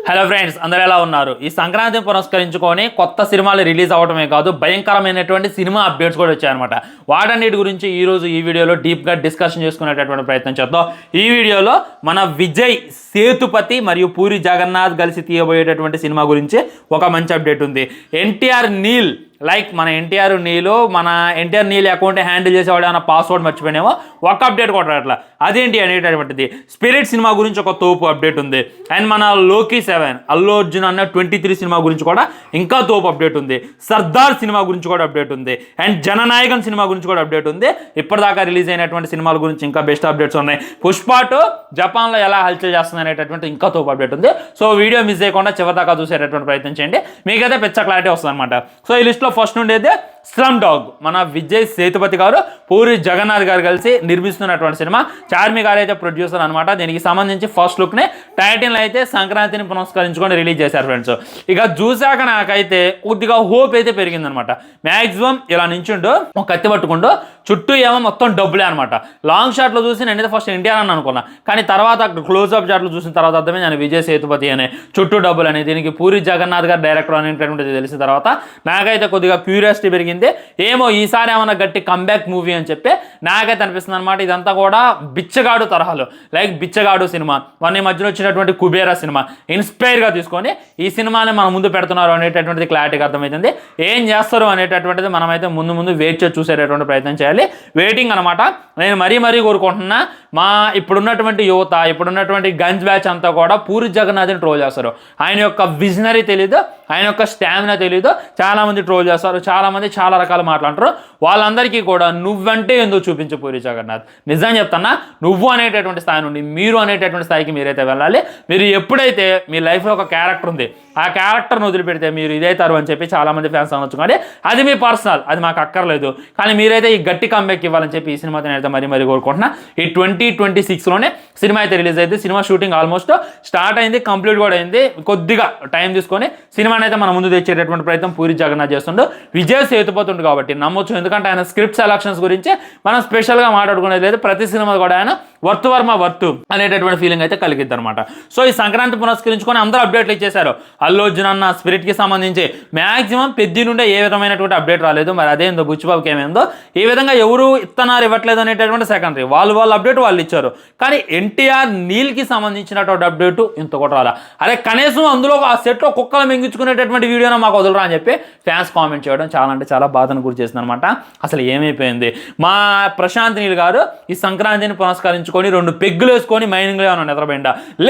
Hello friends, అందరూ ఎలా ఉన్నారు? ఈ సంక్రాంతిని పురస్కరించుకొని కొత్త సినిమాలు రిలీజ్ అవడమే కాదు, భయంకరమైనటువంటి సినిమా అప్డేట్స్ కూడా వచ్చాయన్నమాట. వాటన్నిటి గురించి ఈరోజు ఈ వీడియోలో డీప్గా డిస్కషన్ చేసుకునేటటువంటి ప్రయత్నం చేద్దాం. ఈ వీడియోలో మన విజయ్ సేతుపతి మరియు పూరి జగన్నాథ్ కలిసి తీయబోయేటటువంటి సినిమా గురించి ఒక మంచి అప్డేట్ ఉంది. ఎన్టీఆర్ నీల్ మన ఎన్టీఆర్ నీల్ అకౌంట్ హ్యాండిల్ చేసేవాడు అన్న పాస్వర్డ్ మర్చిపోయినేమో ఒక అప్డేట్ కూడా అట్లా అదేంటి అనేటటువంటిది. స్పిరిట్ సినిమా గురించి ఒక తోపు అప్డేట్ ఉంది. అండ్ మన లోకి 7 అల్లు అర్జున్ అన్న 23 సినిమా గురించి కూడా ఇంకా తోపు అప్డేట్ ఉంది. సర్దార్ సినిమా గురించి కూడా అప్డేట్ ఉంది. అండ్ జననాయకన్ సినిమా గురించి కూడా అప్డేట్ ఉంది. ఇప్పటిదాకా రిలీజ్ అయినటువంటి సినిమాల గురించి ఇంకా బెస్ట్ అప్డేట్స్ ఉన్నాయి. పుష్ప 2 జపాన్లో ఎలా హల్చల్ చేస్తుంది అనేటటువంటి ఇంకా తోపు అప్డేట్ ఉంది. సో వీడియో మిస్ చేయకుండా చివరిదాకా చూసేటటువంటి ప్రయత్నం చేయండి, మీకైతే పెద్ద క్లారిటీ వస్తుంది అనమాట. సో ఈ లిస్ట్లో ఫస్ట్ ఉండేది స్లమ్ డాగ్, మన విజయ్ సేతుపతి గారు పూరి జగన్నాథ్ గారు కలిసి నిర్మిస్తున్నటువంటి సినిమా. చార్మి గారు అయితే ప్రొడ్యూసర్ అనమాట. దీనికి సంబంధించి ఫస్ట్ లుక్ని టైటిల్ అయితే సంక్రాంతిని పునస్కరించుకొని రిలీజ్ చేశారు ఫ్రెండ్స్. ఇక చూశాక నాకైతే కొద్దిగా హోప్ అయితే పెరిగిందనమాట. మ్యాక్సిమం ఇలా నించుండు ఒక కత్తి పట్టుకుంటూ చుట్టూ ఏమో మొత్తం డబ్బులే అనమాట. లాంగ్ షాట్లో చూసి నేనైతే ఫస్ట్ ఎన్టీఆర్ అని అనుకున్నా, కానీ తర్వాత క్లోజ్అప్ షాట్లు చూసిన తర్వాత అర్థమే నేను విజయ్ సేతుపతి అనే చుట్టూ డబ్బులు అని. దీనికి పూరి జగన్నాథ్ గారు డైరెక్టర్ అనేటటువంటిది తెలిసిన తర్వాత నాకైతే కొద్దిగా క్యూరియాసిటీ పెరిగింది. ఏమో ఈసారి ఏమన్నా గట్టి కంబ్యాక్ మూవీ అని చెప్పి నాకైతే అనిపిస్తుంది అనమాట. ఇదంతా కూడా బిచ్చగాడు తరహాలో, బిచ్చగాడు సినిమా, ఈ మధ్యలో వచ్చినటువంటి కుబేరా సినిమా ఇన్స్పైర్గా తీసుకొని ఈ సినిమాని మనం ముందు పెడుతున్నారు అనేటటువంటిది క్లారిటీగా అర్థమవుతుంది. ఏం చేస్తారు అనేటటువంటిది మనమైతే ముందు వెయిట్ చేసి చూసేటటువంటి ప్రయత్నం చేయాలి. వెయిటింగ్ అనమాట. నేను మరీ కోరుకుంటున్నా, మా ఇప్పుడున్నటువంటి యువత, ఇప్పుడున్నటువంటి గంజ్ బ్యాచ్ అంతా కూడా పూరి జగన్నాథ్ని ట్రోల్ చేస్తారు. ఆయన యొక్క విజనరీ తెలీదు, ఆయన యొక్క స్టామినా తెలీదు. చాలామంది ట్రోల్ చేస్తారు, చాలామంది చాలా రకాలు మాట్లాడతారు. వాళ్ళందరికీ కూడా నువ్వంటే ఏందో చూపించు పూరి జగన్నాథ్. నిజం చెప్తున్నా, నువ్వు అనేటటువంటి స్థాయి నుండి మీరు అనేటటువంటి స్థాయికి మీరైతే వెళ్ళాలి. మీరు ఎప్పుడైతే మీ లైఫ్లో ఒక క్యారెక్టర్ ఉంది, ఆ క్యారెక్టర్ను వదిలిపెడితే మీరు ఇదైతారు అని చెప్పి చాలామంది ఫ్యాన్స్ అనొచ్చు. కానీ అది మీ పర్సనల్, అది మాకు అక్కర్లేదు. కానీ మీరైతే ఈ గట్టి కంబ్యాక్ ఇవ్వాలని చెప్పి ఈ సినిమాతో నేనైతే మరీ కోరుకుంటున్నా. ఈ 2026లోనే సినిమా అయితే రిలీజ్ అయితే, సినిమా షూటింగ్ ఆల్మోస్ట్ స్టార్ట్ అయింది, కంప్లీట్ కూడా అయింది. కొద్దిగా టైం తీసుకొని సినిమాని అయితే మన ముందు తెచ్చేటటువంటి ప్రయత్నం పూరి జగన్నాథ్ చేస్తుండో. విజయ్ సేతుపతి కాబట్టి నమ్మొచ్చు, ఎందుకంటే ఆయన స్క్రిప్ట్ సెలక్షన్స్ గురించి మనం స్పెషల్గా మాట్లాడుకునేది లేదు. ప్రతి సినిమా కూడా ఆయన వర్త్ అనేటటువంటి ఫీలింగ్ అయితే కలిగిద్ది అనమాట. సో ఈ సంక్రాంతి పురస్కరించుకొని అందరూ అప్డేట్లు ఇచ్చేశారు. అల్లు అర్జున్ అన్న స్పిరిట్కి సంబంధించి మ్యాక్సిమం పెద్ద నుండే ఏ విధమైనటువంటి అప్డేట్ రాలేదు. మరి అదేందో బుచ్చిబాబుకి ఏమైందో, ఈ విధంగా ఎవరు ఇత్తనారు ఇవ్వట్లేదు అనేటటువంటి సెకండరీ. వాళ్ళ అప్డేట్ వాళ్ళు ఇచ్చారు. కానీ ఎన్టీఆర్ నీల్కి సంబంధించినటువంటి అప్డేట్ ఇంత కూడా రాలా. అరే కనీసం అందులో ఆ సెట్లో కుక్కలు మింగించుకునేటటువంటి వీడియోనా మాకు వదలరా అని చెప్పి ఫ్యాన్స్ కామెంట్ చేయడం చాలా అంటే చాలా బాధను గురి చేసింది అనమాట. అసలు ఏమైపోయింది? మా ప్రశాంత్ నీల్ గారు ఈ సంక్రాంతిని పునస్కరించుకొని 2 పెగ్గులు వేసుకొని మైనింగ్లో ఏమన్నా నిద్రపోయిందా,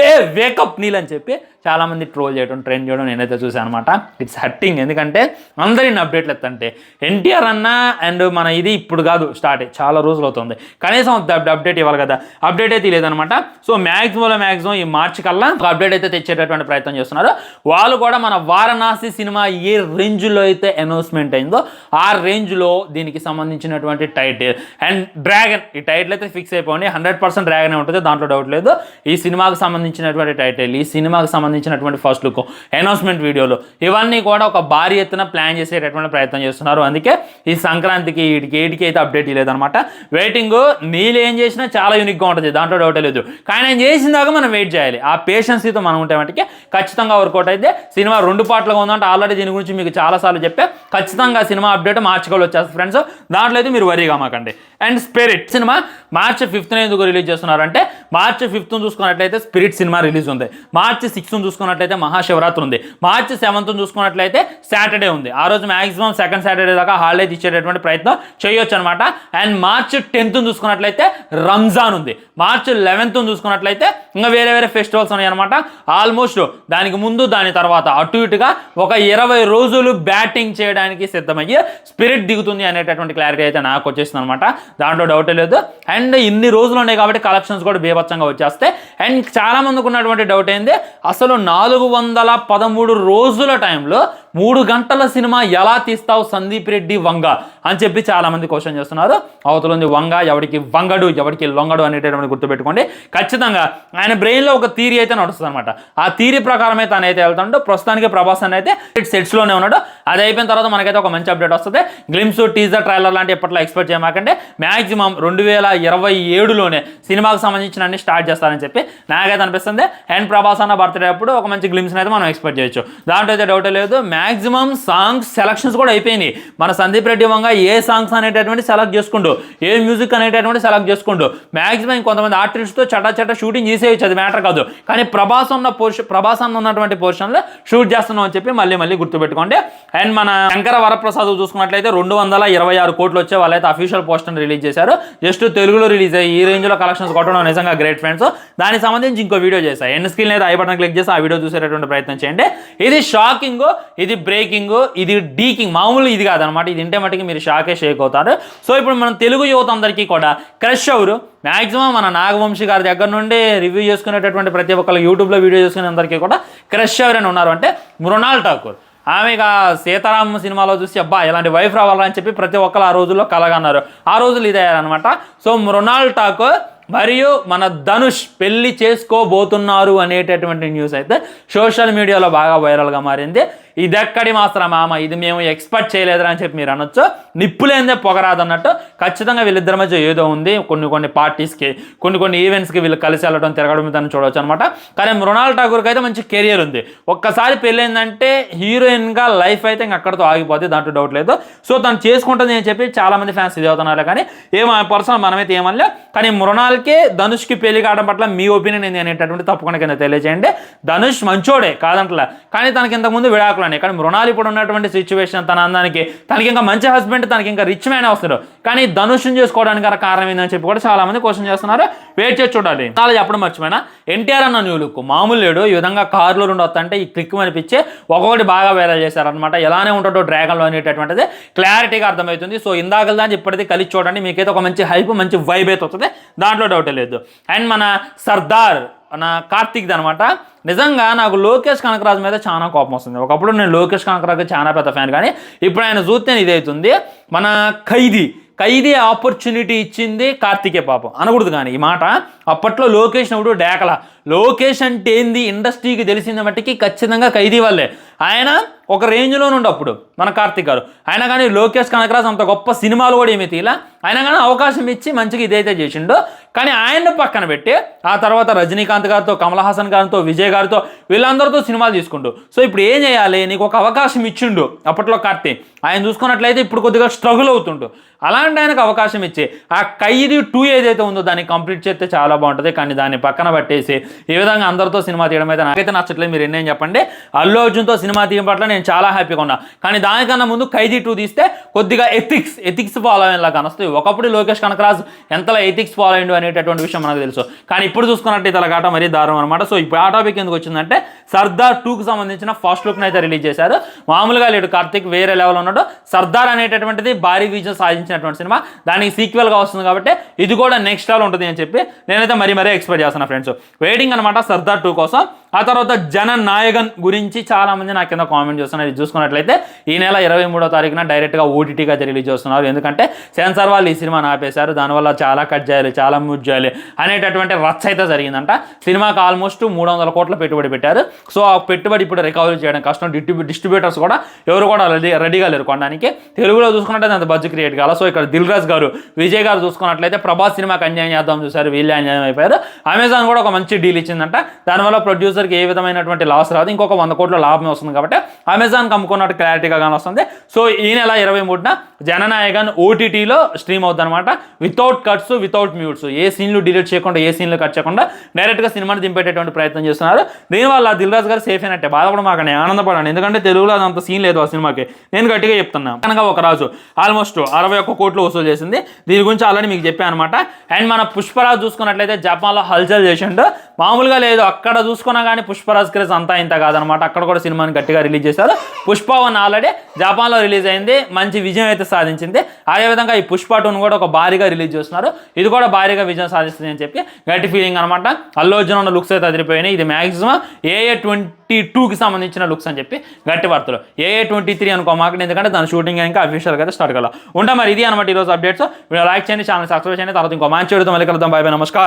వేకప్ నీల్ అని చెప్పి చాలామంది ట్రోల్ చేయడం, ట్రెండ్ చేయడం నేనైతే చూసాను అనమాట. ఇట్స్ హట్టింగ్. ఎందుకంటే అందరిని అప్డేట్లు ఎత్తంటే ఎన్టీఆర్ అన్న అండ్ మన ఇది ఇప్పుడు కాదు స్టార్ట్ అయ్యి చాలా రోజులు అవుతుంది. కనీసం అప్డేట్ ఇవ్వాలి కదా, అప్డేట్ అయితే లేదనమాట. సో మ్యాక్సిమం ఈ మార్చి కల్లా ఒక అప్డేట్ అయితే తెచ్చేటటువంటి ప్రయత్నం చేస్తున్నారు. వాళ్ళు కూడా మన వారణాసి సినిమా ఏ రేంజ్లో అయితే అనౌన్స్మెంట్ అయిందో ఆ రేంజ్లో దీనికి సంబంధించినటువంటి టైటిల్ అండ్ డ్రాగన్, ఈ టైటిల్ అయితే ఫిక్స్ అయిపోయింది. 100% డ్రాగనే ఉంటుంది, దాంట్లో డౌట్ లేదు. ఈ సినిమాకి సంబంధించినటువంటి టైటిల్, ఈ సినిమాకి సంబంధించినటువంటి ఫస్ట్ లుక్, అనౌన్స్మెంట్ వీడియోలు ఇవన్నీ కూడా ఒక భారీ ఎత్తున ప్లాన్ చేసేటటువంటి ప్రయత్నం చేస్తున్నారు. అందుకే ఈ సంక్రాంతికి ఏటికి అయితే అప్డేట్ లేదనమాట. వెయిటింగ్. నీళ్ళు ఏం చేసినా చాలా యూనిక్గా ఉంటుంది, దాంట్లో డౌటే లేదు. కానీ నేను చేసిన దాకా మనం వెయిట్ చేయాలి. ఆ పేషెన్సీతో మనం ఉంటే మటుకే ఖచ్చితంగా వర్కౌట్ అయితే. సినిమా 2 పార్ట్లుగా ఉందంటే ఆల్రెడీ దీని గురించి మీకు చాలాసార్లు చెప్పే. ఖచ్చితంగా సినిమా అప్డేట్ మార్చికల్ వచ్చేస్తుంది ఫ్రెండ్స్, దాంట్లో అయితే మీరు వరీగా మాకండి. అండ్ స్పిరిట్ సినిమా మార్చి 5th ఎందుకు రిలీజ్ చేస్తున్నారంటే, మార్చి 5th చూసుకున్నట్లయితే స్పిరిట్ సినిమా రిలీజ్ ఉంది. మార్చి 6th చూసుకున్నట్లయితే మహాశివరాత్రి ఉంది. మార్చి 7th చూసుకున్నట్లయితే సాటర్డే ఉంది. ఆ రోజు మ్యాక్సిమం సెకండ్ సాటర్డే దాకా హాలిడే ఇచ్చేటటువంటి ప్రయత్నం చేయొచ్చు అనమాట. అండ్ మార్చి 10th చూసుకున్నట్లయితే రంజాన్ ఉంది. మార్చి 11th చూసుకున్నట్లయితే ఇంకా వేరే ఫెస్టివల్స్ ఉన్నాయి అనమాట. ఆల్మోస్ట్ దానికి ముందు దాని తర్వాత అటు ఇటుగా ఒక 20 రోజులు బ్యాటింగ్ చేయడానికి సిద్ధమయ్యి స్పిరిట్ దిగుతుంది అనేటటువంటి క్లారిటీ అయితే నాకు వచ్చేసింది అనమాట. దాంట్లో డౌటే లేదు. అండ్ ఇన్ని రోజులు ఉన్నాయి కాబట్టి కలెక్షన్స్ కూడా బీభత్సంగా వచ్చేస్తాయి. అండ్ చాలా మందికి ఉన్నటువంటి డౌట్ ఏంది, అసలు 413 రోజుల టైంలో 3 గంటల సినిమా ఎలా తీస్తావు సందీప్ రెడ్డి వంగ అని చెప్పి చాలామంది క్వశ్చన్ చేస్తున్నారు. అవతలుంది వంగ, ఎవరికి వంగడు ఎవరికి లొంగడు అనేటటువంటి గుర్తుపెట్టుకోండి. ఖచ్చితంగా ఆయన బ్రెయిన్లో ఒక థీరీ అయితే నడుస్తుంది అనమాట. ఆ థీరీ ప్రకారమే తనైతే వెళ్తాడు. ప్రస్తుతానికి ప్రభాస్ అని అయితే సెట్స్లోనే ఉన్నాడు. అది అయిపోయిన తర్వాత మనకైతే ఒక మంచి అప్డేట్ వస్తుంది. గ్లిమ్స్, టీజర్, ట్రైలర్ లాంటి ఎప్పట్లో ఎక్స్పెక్ట్ చేయమాకంటే మ్యాక్సిమం 2027లోనే సినిమాకు సంబంధించిన అన్ని స్టార్ట్ చేస్తారని చెప్పి నాకైతే అనిపిస్తుంది. అండ్ ప్రభాస్ అన్న బర్త్డే అప్పుడు ఒక మంచి గ్లిమ్స్ని అయితే మనం ఎక్స్పెక్ట్ చేయొచ్చు. దాంట్లో అయితే డౌట్ లేదు. మ్యాక్సిమం సాంగ్స్ సెలక్షన్స్ కూడా అయిపోయినాయి. మన సందీప్ రెడ్డి వంగ ఏ సాంగ్స్ అనేటటువంటి సెలెక్ట్ చేసుకుంటూ, ఏ మ్యూజిక్ అనేటటువంటి సెలెక్ట్ చేసుకుంటూ మ్యాక్సిమం కొంతమంది ఆర్టిస్ట్తో చట్ట షూటింగ్ చేసేయచ్చు, అది మ్యాటర్ కాదు. కానీ ప్రభాస్ అన్న ఉన్నటువంటి పోర్షన్లో షూట్ చేస్తున్నాం అని చెప్పి మళ్ళీ గుర్తుపెట్టుకోండి. అండ్ మన శంకర వరప్రసాద్ చూసుకున్నట్లయితే 226 కోట్లు వచ్చే వాళ్ళైతే అఫీషియల్ పోస్టర్ రిలీజ్ చేశారు. జస్ట్ తెలుగులో రిలీజ్ అయ్యి ఈ రేంజ్లో కలెక్షన్స్ కొట్టడం నిజంగా గ్రేట్ ఫ్రెండ్స్. దానికి సంబంధించి ఇంకో వీడియో చేశాను. ఎండ్ స్క్రీన్ అయితే ఐ బటన్ క్లిక్ చేసి ఆ వీడియో చూసేటటువంటి ప్రయత్నం చేయండి. ఇది షాకింగ్, ఇది బ్రేకింగ్, ఇది డీకింగ్, మామూలు ఇది కాదనమాట. ఇది ఇంటే మటుకి మీరు షాకే షేక్ అవుతారు. సో ఇప్పుడు మనం తెలుగు యువత అందరికీ కూడా క్రష్ ఎవరు? మ్యాక్సిమం మన నాగవంశీ గారి దగ్గర నుండి రివ్యూ చేసుకునేటటువంటి ప్రతి ఒక్కరు యూట్యూబ్లో వీడియో చేసుకునే అందరికీ కూడా క్రష్ ఎవరైనా ఉన్నారు అంటే మృణాల్ ఠాకూర్. ఆమె ఇక సీతారాం సినిమాలో చూసి అబ్బా ఇలాంటి వైఫ్ రావాలని చెప్పి ప్రతి ఒక్కరు ఆ రోజుల్లో కలగన్నారు. ఆ రోజులు ఇదయ్యారనమాట. సో మృణాల్ ఠాకూర్ మరియు మన ధనుష్ పెళ్లి చేసుకోబోతున్నారు అనేటటువంటి న్యూస్ అయితే సోషల్ మీడియాలో బాగా వైరల్గా మారింది. ఇదెక్కడి మాత్రం మామ, ఇది మేము ఎక్స్పెక్ట్ చేయలేదురా అని చెప్పి మీరు అనొచ్చు. నిప్పులేందే పొగరాదన్నట్టు ఖచ్చితంగా వీళ్ళిద్దరి మధ్య ఏదో ఉంది. కొన్ని పార్టీస్కి, కొన్ని ఈవెంట్స్కి వీళ్ళు కలిసి వెళ్ళడం, తిరగడం తను చూడవచ్చు అనమాట. కానీ మృణాల్ ఠాకూర్కి అయితే మంచి కెరియర్ ఉంది. ఒక్కసారి పెళ్ళైందంటే హీరోయిన్గా లైఫ్ అయితే ఇంక అక్కడితో ఆగిపోతుంది, దాంట్లో డౌట్ లేదు. సో తను చేసుకుంటుంది అని చెప్పి చాలామంది ఫ్యాన్స్ ఇది అవుతున్నారు. కానీ ఏమో పర్సనల్ మనమైతే ఏమనలే. కానీ మృణాల్కి ధనుష్కి పెళ్లి కావడం పట్ల మీ ఒపీనియన్ ఏంది అనేటటువంటి తప్పకుండా కింద తెలియజేయండి. ధనుష్ మంచోడే కాదంటలే, కానీ తనకి ఇంతకుముందు విడాకులు. కానీ మృణాల్ ఇప్పుడు ఉన్నటువంటి సిచ్యువేషన్, తన అందానికి తనకి ఇంకా మంచి హస్బెండ్, తనకి ఇంకా రిచ్ మ్యాన్ వస్తాడు. కానీ ధనుష్ని చేసుకోవడానికి గల కారణం ఏందని చెప్పి కూడా చాలా మంది క్వశ్చన్ చేస్తున్నారు. వెయిట్ చేసి చూడాలి. చాలా చెప్పడం మర్చిపోయినా, ఎన్టీఆర్ అన్న న్యూ లుక్ మామూలు లేడు. ఈ విధంగా కారులో నుండి వస్తుంటే ఈ క్లిక్ అనిపించి ఒక్కొక్కటి బాగా వైరల్ చేశారనమాట. ఎలానే ఉంటాడో డ్రాగన్లో అనేటటువంటిది క్లారిటీగా అర్థమవుతుంది. సో ఇందాక దాన్ని ఇప్పటికీ కలిసి చూడండి, మీకైతే ఒక మంచి హైప్, మంచి వైబ్ అయితే వస్తుంది, దాంట్లో డౌటే లేదు. అండ్ మన సర్దార్ నా కార్తీక్ది అనమాట. నిజంగా నాకు లోకేష్ కనకరాజు మీద చాలా కోపం వస్తుంది. ఒకప్పుడు నేను లోకేష్ కనకరాజు చాలా పెద్ద ఫ్యాన్, కానీ ఇప్పుడు ఆయన చూస్తే ఇదవుతుంది. మన ఖైదీ ఆపర్చునిటీ ఇచ్చింది కార్తీకే పాపం అనకూడదు. కానీ ఈ మాట అప్పట్లో లోకేష్ నవ్వుడు డేకల. లోకేష్ అంటే ఏంది ఇండస్ట్రీకి తెలిసింది మట్టికి ఖచ్చితంగా ఖైదీ వల్లే. ఆయన ఒక రేంజ్లో నుండి అప్పుడు మన కార్తీక్ గారు. ఆయన కానీ లోకేష్ కనకరాజు అంత గొప్ప సినిమాలు కూడా ఏమి తీలా, ఆయన కానీ అవకాశం ఇచ్చి మంచిగా ఇదైతే చేసిండు. కానీ ఆయన్ని పక్కన పెట్టి ఆ తర్వాత రజనీకాంత్ గారితో, కమల్ హాసన్ గారితో, విజయ్ గారితో వీళ్ళందరితో సినిమాలు తీసుకుంటూ. సో ఇప్పుడు ఏం చేయాలి? నీకు ఒక అవకాశం ఇచ్చిండు అప్పట్లో కార్తీక్. ఆయన చూసుకున్నట్లయితే ఇప్పుడు కొద్దిగా స్ట్రగుల్ అవుతుండు. అలాంటి ఆయనకు అవకాశం ఇచ్చి ఆ ఖైదీ 2 ఏదైతే ఉందో దాన్ని కంప్లీట్ చేస్తే చాలా బాగుంటుంది. కానీ దాన్ని పక్కన పట్టేసి ఈ విధంగా అందరితో సినిమా తీయడం అయితే నాకైతే నచ్చట్లేదు. మీరు ఎన్నేం చెప్పండి. అల్లు అర్జున్తో సినిమా తీయడం పట్ల నేను చాలా హ్యాపీగా ఉన్నా. కానీ దానికన్నా ముందు ఖైదీ 2 తీస్తే కొద్దిగా ఎథిక్స్ ఫాలో అయ్యేలా కనొస్తుంది. ఒకప్పుడు లోకేష్ కనకరాజు ఎంతలా ఎథిక్స్ ఫాలో అయ్యిండు అనేటటువంటి విషయం మనకు తెలుసు. కానీ ఇప్పుడు చూసుకున్నట్టు ఇతర గాట మరీ దారుణం అనమాట. సో ఇప్పుడు ఆ టాపిక్ ఎందుకు వచ్చిందంటే, సర్దార్ 2కి సంబంధించిన ఫస్ట్ లుక్ని అయితే రిలీజ్ చేశారు. మామూలుగా లేడు కార్తీక్, వేరే లెవెల్ ఉన్నాడు. సర్దార్ అనేటటువంటిది భారీ విజయం సాధించినటువంటి సినిమా, దానికి సీక్వెల్గా వస్తుంది కాబట్టి ఇది కూడా నెక్స్ట్ లెవెల్ ఉంటుంది అని చెప్పి నేనైతే మరీ ఎక్స్పెక్ట్ చేస్తున్నాను ఫ్రెండ్స్. వెయిటింగ్ అనమాట సర్దార్ 2 కోసం. ఆ తర్వాత జననాయకన్ గురించి చాలా మంది నాకు కింద కామెంట్ చేస్తున్నారు. ఇది చూసుకున్నట్లయితే ఈ నెల 23వ తారీఖున డైరెక్ట్గా ఓటీటీగా రిలీజ్ చేస్తున్నారు. ఎందుకంటే సెన్సార్ వాళ్ళు ఈ సినిమాని ఆపేశారు. దానివల్ల చాలా కట్ చేయాలి, చాలా మూవ్ చేయాలి అనేటటువంటి రచ్చ అయితే జరిగిందంట. సినిమాకి ఆల్మోస్ట్ 300 కోట్ల పెట్టుబడి పెట్టారు. సో ఆ పెట్టుబడి ఇప్పుడు రికవరీ చేయడం కష్టం. డిస్ట్రిబ్యూటర్స్ కూడా ఎవరు కూడా రెడీగా లేరు కొనడానికి. తెలుగులో చూసుకున్నట్లయితే అంత బడ్జెట్ క్రియేట్ కావాలి. సో ఇక్కడ దిల్ రాజు గారు, విజయ్ గారు చూసుకున్నట్లయితే ప్రభాస్ సినిమాకి అన్యాయం చేద్దాం చూసారు, వీళ్ళే అన్యాయం అయిపోయారు. అమెజాన్ కూడా ఒక మంచి డీల్ ఇచ్చిందంట. దానివల్ల ప్రొడ్యూసర్కి ఏ విధమైనటువంటి లాస్ రాదు, ఇంకొక 100 కోట్ల లాభం వస్తుంది. కాబట్టి అమెజాన్కి అమ్ముకున్నట్టు క్లారిటీగా కానీ వస్తుంది. సో ఈ నెల 23న జననాయకన్ ఓటీటీలో స్ట్రీమ్ అవుతుంది అనమాట. వితౌట్ కట్స్, వితౌట్ మ్యూట్స్, ఏ సీన్లు డిలీట్ చేయకుండా, ఏ సీన్లు కట్ చేయకుండా డైరెక్ట్గా సినిమాని దింపేటటువంటి ప్రయత్నం చేస్తున్నారు. దీనివల్ల దిల్ రాజు గారు సేఫ్ అయినట్టే, బాధపడమాకండి, ఆనందపడండి. ఎందుకంటే తెలుగులో అంత సీన్ లేదు ఆ సినిమాకి. నేను గట్టిగా చెప్తున్నాను. కనుక ఒక రాజు ఆల్మోస్ట్ 61 కోట్లు వసూలు చేసింది. దీని గురించి ఆల్రెడీ మీకు చెప్పాను అనమాట. అండ్ మన పుష్పరాజ్ చూసుకున్నట్లయితే జపాన్లో హల్చల్ చేసిండు, మామూలుగా లేదు. అక్కడ చూసుకున్నా కానీ పుష్పరాజ్ క్రేజ్ అంతా ఇంత కాదనమాట. అక్కడ కూడా సినిమాని గట్టిగా రిలీజ్ చేశారు. పుష్ప 1 ఆల్రెడీ జపాన్లో రిలీజ్ అయింది, మంచి విజయం అయితే సాధించింది. అదేవిధంగా ఈ పుష్ప 2ను కూడా ఒక భారీగా రిలీజ్ చేస్తున్నారు. ఇది కూడా భారీగా విజయం సాధిస్తుంది అని చెప్పి గట్టి ఫీలింగ్ అనమాట. అల్లు అర్జున్ ఉన్న లుక్స్ అయితే అదిరిపోయినాయి. ఇది మాక్సిమం AA22కి సంబంధించిన లుక్స్ అని చెప్పి గట్టి వార్తలు. AA23 అనుకో మాకు, ఎందుకంటే దాని షూటింగ్ ఇంకా అఫీషియల్గా అయితే స్టార్ట్ కావాలి. ఉంటా మరి ఇది అనమాట ఈరోజు అప్డేట్స్. వీడియో లైక్ చేయండి, ఛానల్ సబ్స్క్రైబ్ చేయండి. తర్వాత ఇంకో మంచి వీడియోతో మళ్ళీ కలుద్దాం. బై బై, నమస్కారం.